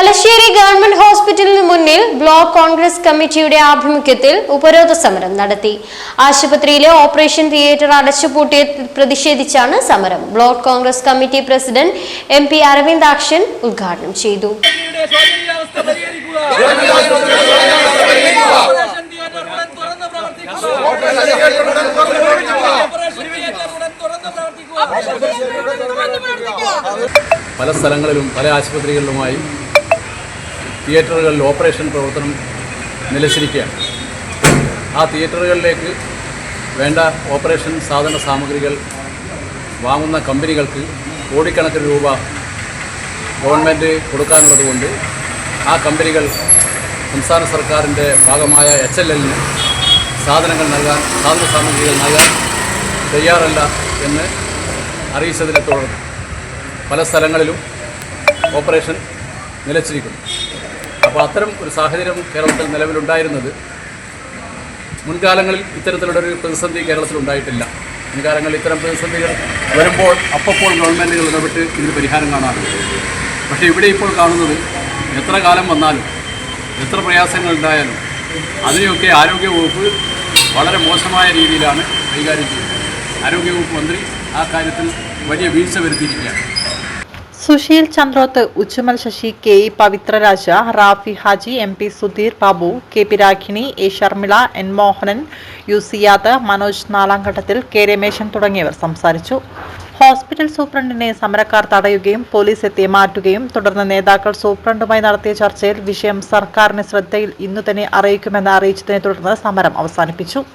Thalassery government ഹോസ്പിറ്റലിന് മുന്നിൽ block Congress കമ്മിറ്റിയുടെ ആഭിമുഖ്യത്തിൽ ഉപരോധ സമരം നടത്തി. ആശുപത്രിയിലെ ഓപ്പറേഷൻ തിയേറ്റർ അടച്ചുപൂട്ടിയതിൽ പ്രതിഷേധിച്ചാണ് സമരം. Block Congress committee president MP Aravindakshan ഉദ്ഘാടനം ചെയ്തു. പല സ്ഥലങ്ങളിലും പല ആശുപത്രികളിലുമായി തിയേറ്ററുകളിൽ ഓപ്പറേഷൻ പ്രവർത്തനം നിലച്ചിരിക്കുകയാണ്. ആ തിയേറ്ററുകളിലേക്ക് വേണ്ട ഓപ്പറേഷൻ സാധന സാമഗ്രികൾ വാങ്ങുന്ന കമ്പനികൾക്ക് കോടിക്കണക്കിന് രൂപ ഗവൺമെൻറ് കൊടുക്കാനുള്ളതുകൊണ്ട് ആ കമ്പനികൾ സംസ്ഥാന സർക്കാരിൻ്റെ ഭാഗമായ HLL-ന് സാധന സാമഗ്രികൾ നൽകാൻ തയ്യാറല്ല എന്ന് അറിയിച്ചതിനെ തുടർന്ന് പല സ്ഥലങ്ങളിലും ഓപ്പറേഷൻ നിലച്ചിരിക്കുന്നു. അപ്പോൾ അത്തരം ഒരു സാഹചര്യം കേരളത്തിൽ നിലവിലുണ്ടായിരുന്നത് മുൻകാലങ്ങളിൽ ഇത്തരത്തിലുള്ളൊരു പ്രതിസന്ധി കേരളത്തിലുണ്ടായിട്ടില്ല. മുൻകാലങ്ങളിൽ ഇത്തരം പ്രതിസന്ധികൾ വരുമ്പോൾ അപ്പോൾ ഗവൺമെൻറ്റുകൾ ഇടപെട്ട് ഇതിന് പരിഹാരം കാണാറുണ്ട്. പക്ഷേ ഇവിടെ ഇപ്പോൾ കാണുന്നത് എത്ര കാലം വന്നാലും എത്ര പ്രയാസങ്ങൾ ഉണ്ടായാലും അതിനെയൊക്കെ ആരോഗ്യവകുപ്പ് വളരെ മോശമായ രീതിയിലാണ് കൈകാര്യം ചെയ്യുന്നത്. ആരോഗ്യവകുപ്പ് മന്ത്രി ആ കാര്യത്തിൽ വലിയ വീഴ്ച വരുത്തിയിരിക്കുകയാണ്. Sushil Chandroth, Uchumal Sasi, KE പവിത്രരാജ, Rafi Haji, MP Sudheer Babu, KP രാഖിണി, A Sharmila, N Mohanan, U Siyad, Manoj നാലാംഘട്ടത്തിൽ, K Rameshan തുടങ്ങിയവർ സംസാരിച്ചു. ഹോസ്പിറ്റൽ സൂപ്രണ്ടിനെ സമരക്കാർ തടയുകയും പോലീസ് എത്തി മാറ്റുകയും തുടർന്ന് നേതാക്കൾ സൂപ്രണ്ടുമായി നടത്തിയ ചർച്ചയിൽ വിഷയം സർക്കാരിന്റെ ശ്രദ്ധയിൽ ഇന്നു തന്നെ അറിയിക്കുമെന്ന് അറിയിച്ചതിനെ തുടർന്ന് സമരം അവസാനിപ്പിച്ചു.